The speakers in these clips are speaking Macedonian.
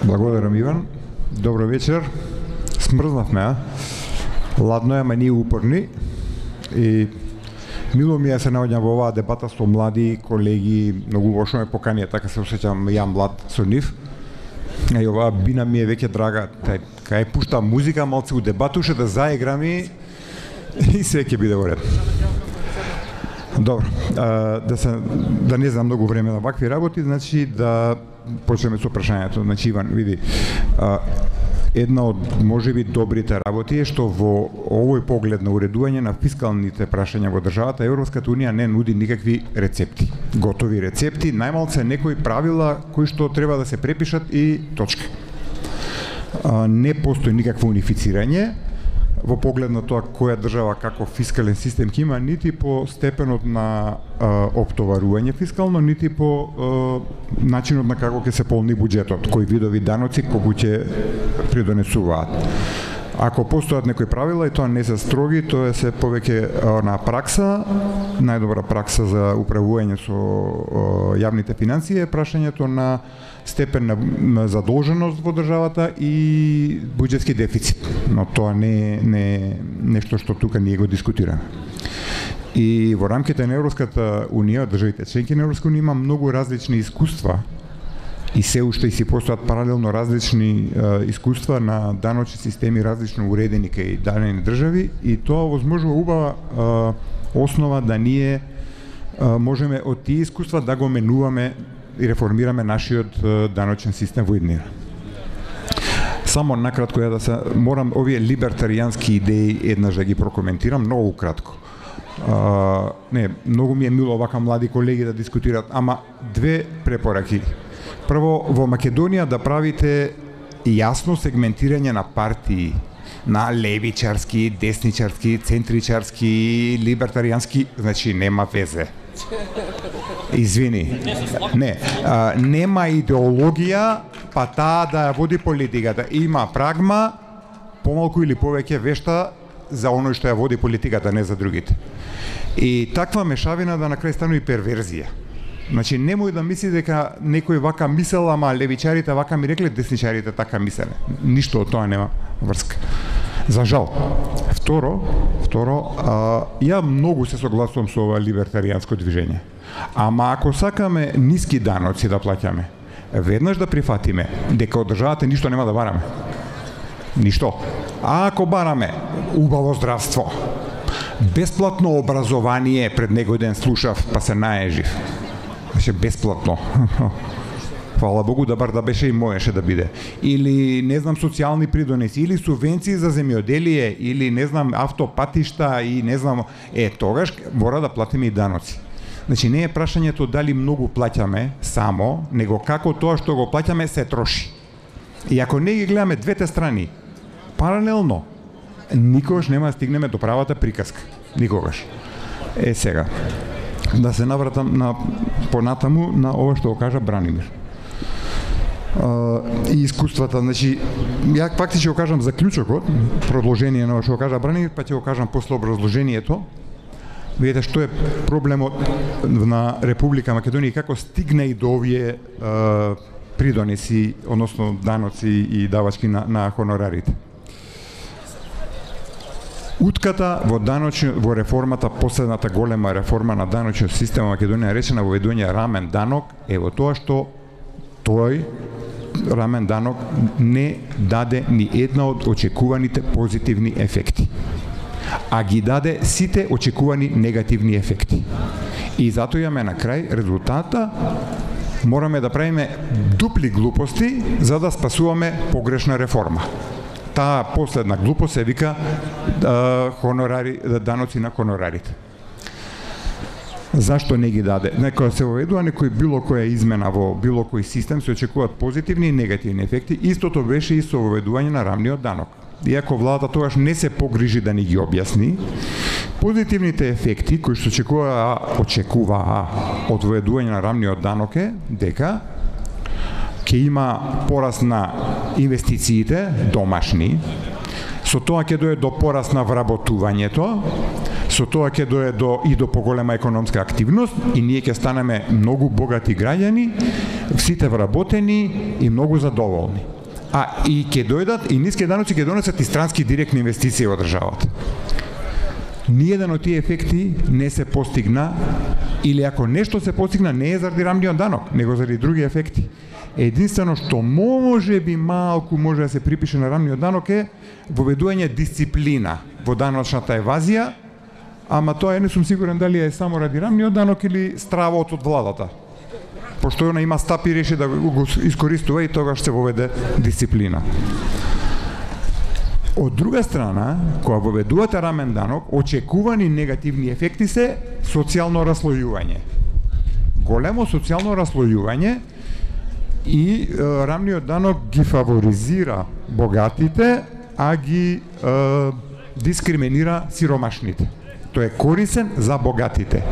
Благодарам, Иван. Добро вечер. Смрзнавме, а? Ладно е, ама ние упорни. И мило ми е се наоѓам во оваа дебата со млади колеги, многу лошо ме поканија, така се осеќам ја млад со нив. И оваа бина ми е веќе драга, кај пушта музика, малце у дебатуше да заиграми и се ќе биде во ред. Добро, да не знам многу време на вакви работи, значи да почнеме со прашањето. Значи, Иван, види, една од можеби добрите работи е што во овој поглед на уредување на фискалните прашања во државата, Европската унија не нуди никакви рецепти. Готови рецепти, најмалце некои правила кои што треба да се препишат и точка. Не постои никакво унифицирање во поглед на тоа која држава каков фискален систем ќе има, нити по степенот на оптоварување фискално, нити по начинот на како ќе се полни буџетот, кои видови даноци колку ќе придонесуваат. Ако постојат некои правила и тоа не се строги, тоа се повеќе на пракса, најдобра пракса за управување со јавните финансии е прашањето на степен на задолженост во државата и буџетски дефицит. Но тоа не е нешто што тука ние го дискутираме. И во рамките на Европската унија, државите членки на Европската унија има многу различни искуства и се уште и си постојат паралелно различни искуства на даночни системи различно уредени кај дадени држави и тоа возможува убава основа да ние можеме од тие искуства да го менуваме и реформираме нашиот даночен систем во иднина. Само накратко да се морам овие либертаријански идеи еднаш да ги прокоментирам многу кратко. Многу ми е мило вака млади колеги да дискутираат, ама две препораки. Прво, во Македонија да правите јасно сегментирање на партии, на левичарски, десничарски, центричарски, либертаријански, значи нема везе. Извини. Нема идеологија, па таа да ја води политиката. Има прагма, помалку или повеќе вешта за оној што ја води политиката, не за другите. И таква мешавина да на крај станува и перверзија. Значи, немој да мисли дека некој вака мисел, ама левичарите вака ми рекле, десничарите така мислеле. Ништо од тоа нема врска. За жал. Второ, ја многу се согласувам со ова либертаријанско движење. Ама ако сакаме ниски даноци да плаќаме, веднаш да прифатиме дека од државата ништо нема да бараме. Ништо. А ако бараме убаво здравство, бесплатно образование, пред некој ден слушав, па се наежив. Беше бесплатно. Фала Богу, да бар да беше и можеше да биде. Или, не знам, социјални придонеси, или субвенции за земјоделие, или, не знам, автопатишта, и не знам, тогаш мора да платиме и даноци. Значи, не е прашањето дали многу плаќаме само, него како тоа што го плаќаме се троши. И ако не ги гледаме двете страни, паралелно, никогаш нема да стигнеме до правата приказка. Никогаш. Сега, да се навратам понатаму на ова што го кажа Бранимир. И искуствата, значи, ја факти ќе го кажам заклучокот, продолжение на што го кажа Бранимир, па ќе го кажам после образложението. Видете што е проблемот на Република Македонија и како стигне и до овие придонеси, односно даноци и давачки на хонорарите. Утката во реформата, последната голема реформа на даночниот систем во Македонија речена воведување рамен данок е во тоа што тој рамен данок не даде ни една од очекуваните позитивни ефекти, а ги даде сите очекувани негативни ефекти. И затоа имаме на крај резултата, мораме да правиме дупли глупости за да спасуваме погрешна реформа. Таа последна глупост се вика даноци на хонорарите. Зашто не ги даде? Некоја се воведува некој било која измена во било кој систем се очекуваат позитивни и негативни ефекти. Истото беше и со воведување на рамниот данок. Иако владата тогаш не се погрижи да ни ги објасни, позитивните ефекти кои се очекуваа од воведување на рамниот данок е дека ќе има пораст на инвестициите домашни, со тоа ќе дојде до пораст на вработувањето, Со тоа ќе дое и до поголема економска активност и ние ќе станеме многу богати граѓани, сите вработени и многу задоволни. А и ќе дојдат и ниски даноци ќе донесат и странски директни инвестиции во државата. Ниеден од тие ефекти не се постигна, или ако нешто се постигна, не е заради рамниот данок, него заради други ефекти. Единствено што може би малку може да се припише на рамниот данок е воведување дисциплина во даночната евазија, ама тоа не сум сигурен дали е само ради рамниот данок или стравот од владата. Пошто она има стап и реши да го искористува и тогаш се воведе дисциплина. Од друга страна, кога воведувате рамен данок, очекувани негативни ефекти се социјално раслојување. Големо социјално раслојување и рамниот данок ги фаворизира богатите, а ги дискриминира сиромашните. Тој е корисен за богатите,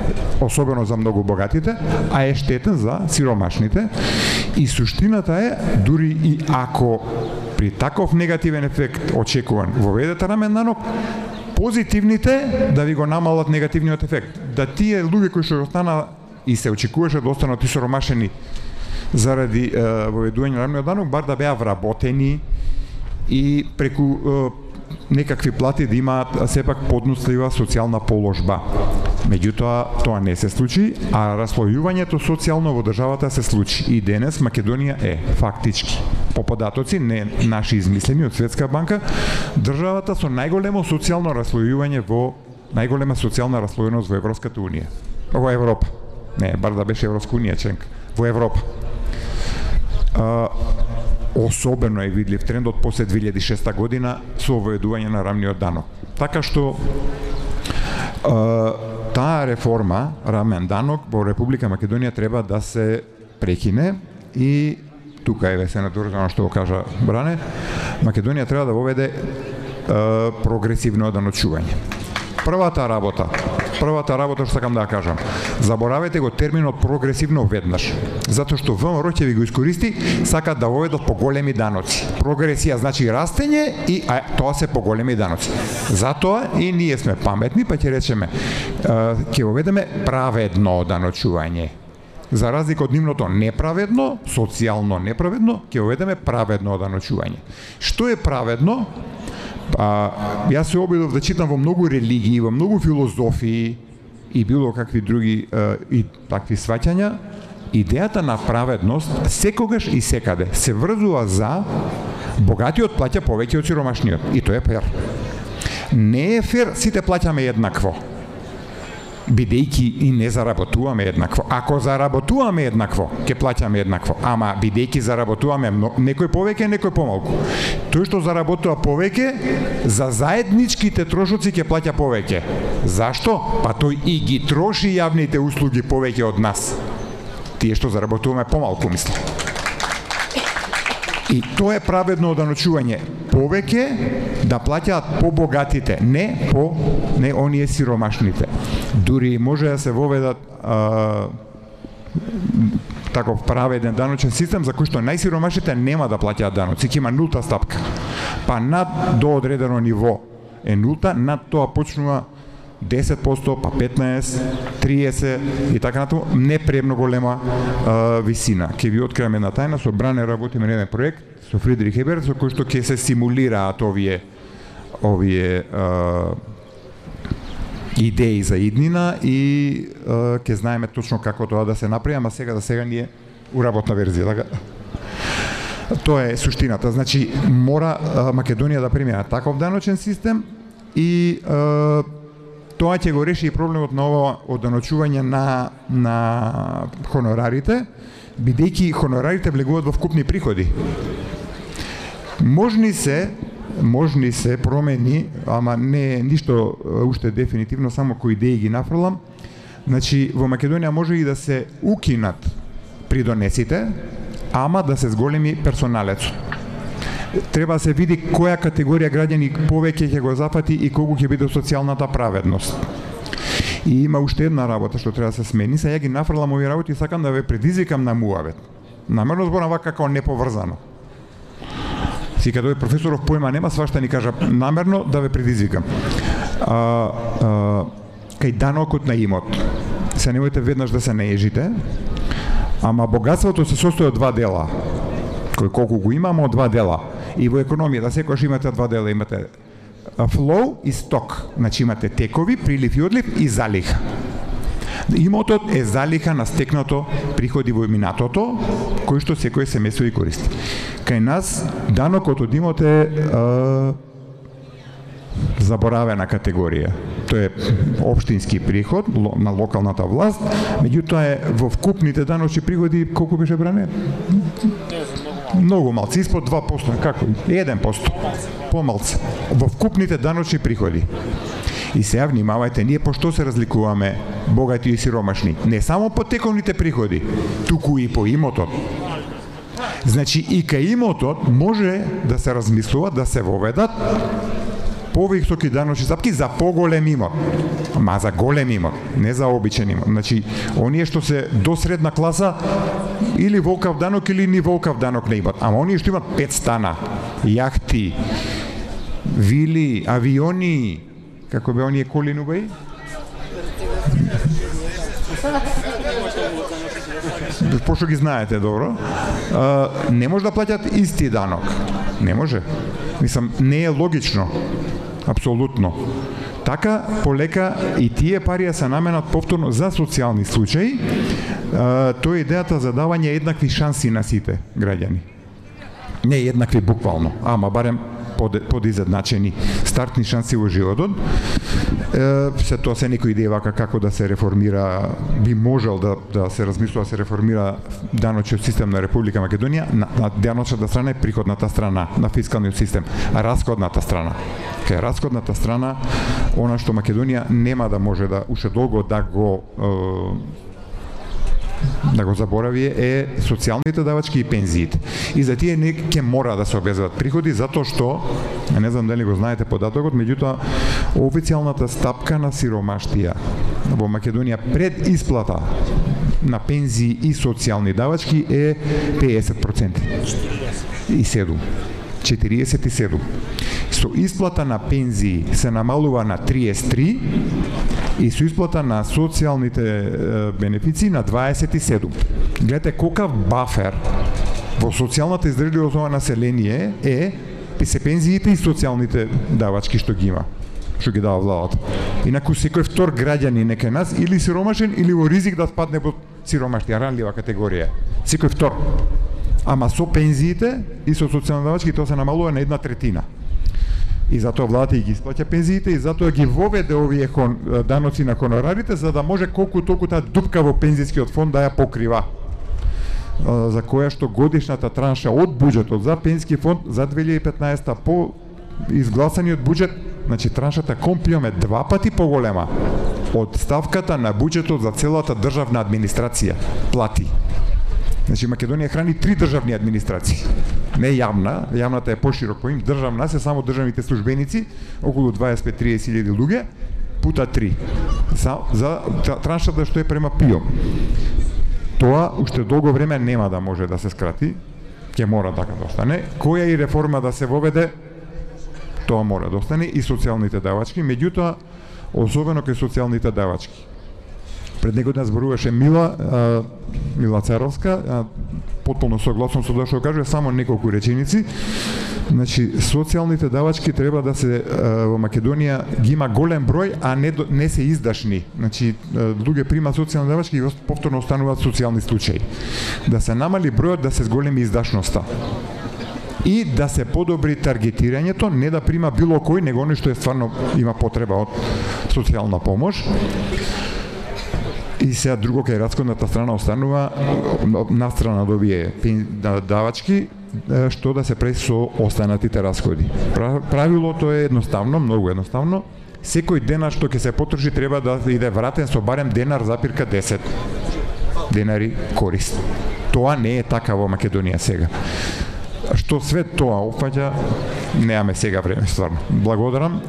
особено за многу богатите, а е штетен за сиромашните. И суштината е, дури и ако при таков негативен ефект очекуван воведете рамен данок, позитивните да ви го намалат негативниот ефект. Да тие луѓе кои што остана и се очекуваше да останат исиромашени заради воведување на рамниот данок, бар да беа вработени и преку некакви плати да имаат сепак поднослива социјална положба. Меѓутоа, тоа не се случи, а раслојувањето социјално во државата се случи. И денес Македонија е, фактички, по податоци, не наши измислени од Светска банка, државата со најголемо социјално раслојување најголема социјална раслојеност во Европската унија. Во Европа. Не, бар да беше Европска унија членка. Во Европа. Особено е видлив трендот после 2006 година со воведување на рамниот данок. Така што таа реформа, рамен данок, во Република Македонија треба да се прекине и тука е се надврзано што го кажа Бране, Македонија треба да воведе прогресивно даночување. Првата работа што сакам да кажам, заборавете го терминот прогресивно веднаш, затоа што ВМРО ќе ви го искористи, сакат да воведат поголеми даноци. Прогресија значи растење и тоа се поголеми даноци. Затоа и ние сме паметни, па ќе речеме, ќе воведеме праведно даночување. За разлика од нивното неправедно, социјално неправедно, ќе воведеме праведно даночување. Што е праведно? Јас се обидов да читам во многу религии, во многу филозофии и било какви други и такви сваќања. Идејата на праведност секогаш и секаде се врзува за богатиот плаќа повеќе од сиромашниот. И тоа е фер. Не е фер сите плаќаме еднакво, бидејќи и не заработуваме еднакво. Ако заработуваме еднакво, ќе плаќаме еднакво, ама бидејќи заработуваме некој повеќе, некој помалку. Тој што заработува повеќе, за заедничките трошоци ќе плаќа повеќе. Зашто? Па тој и ги троши јавните услуги повеќе од нас. Тие што заработуваме помалку, мислам. И тоа е праведно даночување. Повеќе да плаќаат побогатите, не оние сиромашните. Дури може да се воведат таков праведен даночен систем за кој што најсиромашните нема да плаќаат даноци, ќе има нулта стапка. Па над до одредено ниво е нулта, над тоа почнува 10%, па 15, 30 и така натаму, не премно голема висина. Ќе ви откриеме една тајна, со Бране работиме на еден проект со Фридрих Еберт, со кој што ќе се стимулираат овие идеи за иднина и ќе знаеме точно како тоа да се направи, ама сега ние у работна верзија, така? Тоа е суштината. Значи, мора Македонија да примени таков даночен систем и тоа ќе го реши и проблемот на ова одданочување на хонорарите, бидејќи хонорарите влегуваат во вкупни приходи. Можни се промени, ама не е ништо уште дефинитивно, само кои идеи ги нафрлам. Значи, во Македонија може и да се укинат придонесите, ама да се зголеми персоналецот. Треба да се види која категорија граѓани повеќе ќе го зафати и колку ќе биде социјалната праведност. И има уште една работа што треба да се смени, сега ги нафрлам овие работи и сакам да ве предизвикам на муавет. Намерно зборам вака како неповрзано. Си кај професоров појма нема, свашта ни кажа намерно да ве предизвикам. кај данокот на имот. Се немојте веднаш да се наежите, ама богатството се состои од два дела. Кој колку го имаме од два дела. И во економијата секогаш имате два дела, имате flow и сток. Значи имате текови, прилив и одлив и залиха. Имотот е залиха на стекнато приходи во минатото, кој што секој семејство и користи. Кај нас данокот од имот е заборавена категорија. Тоа е општински приход на локалната власт, меѓутоа е во вкупните даночни приходи колку беше бране? Многу малце, испод 2%, како? 1%, помалце. Во вкупните даночни приходи. И сега внимавајте, ние по што се разликуваме богати и сиромашни? Не само по тековните приходи, туку и по имотот. Значи и кај имотот може да се размислува, да се воведат повисоки даночни стапки за поголем имот. Ма за голем имот, не за обичен имот. Значи, оние што се до средна класа, или волкав данок, или ни волкав данок на имот. Ама оние што имат 5 стана, јахти, вили, авиони, како бе оние коли нубаи? Пошто ги знаете добро, не може да плаќат исти данок. Не може. Мислам, не е логично. Апсолутно. Така, полека и тие пари се наменат повторно за социјални случаи. Тоа е идејата за давање еднакви шанси на сите граѓани. Не еднакви буквално, ама барем подизедначени стартни шанси во животот. Се тоа се некои идеи вака како да се реформира, би можел да се размислува, да се реформира даночниот систем на Република Македонија. На даночната страна е приходната страна на фискалниот систем, а расходната страна. Кај расходната страна, она што Македонија нема да може да уште долго да го заборави е социјалните давачки и пензиите. И за тие ќе мора да се обезбедат приходи, затоа што, не знам дали го знаете податокот, меѓутоа официјалната стапка на сиромаштија во Македонија пред исплата на пензии и социјални давачки е 50%. 47. Со исплата на пензии се намалува на 33 и со исплата на социјалните бенефиции на 27. Гледате колкав бафер во социјалната издржливост ова население е се пензиите и социјалните давачки што ги има, што ги дава владата. Инаку секој втор граѓанин е кај нас или сиромашен или во ризик да спадне во сиромаштија, ранлива категорија. Секој втор. Ама со пензиите и со социјални давачки тоа се намалува на 1/3. И затоа владата ги исплаќа пензиите и затоа ги воведе овие даноци на хонорарите за да може колку толку таа дупка во пензискиот фонд да ја покрива. За која што годишната транша од буџетот за пензиски фонд за 2015 по изгласаниот буџет, значи траншата комплиум е 2 пати поголема од ставката на буџетот за целата државна администрација, плати. Значи Македонија храни 3 државни администрации. Не јавна, јавната е поширок поим, државна се само државните службеници, околу 25-30 илјади луѓе, пута 3. За траншата што е према ПИО. Тоа уште долго време нема да може да се скрати, ќе мора така да остане. Која и реформа да се воведе, тоа мора да остане и социјалните давачки, меѓутоа особено кај социјалните давачки. Пред некој ден зборуваше Мила Царовска, потполно согласно со тоа што кажува, само неколку реченици. Значи, социјалните давачки треба да се во Македонија ги има голем број, а не се издашни. Значи, луѓе прима социјални давачки и повторно остануваат социјални случаи. Да се намали бројот, да се зголеми издашноста. И да се подобри таргетирањето, не да прима било кој, него оној што е стварно има потреба од социјална помош. И сега друго кај расходната страна останува настрана до овие давачки, што да се прави со останатите расходи. Правилото е едноставно, многу едноставно. Секој денар што ќе се потроши треба да иде вратен со барем денар запирка 10 денари корист. Тоа не е така во Македонија сега. Што све тоа опфаќа, немаме сега време стварно. Благодарам.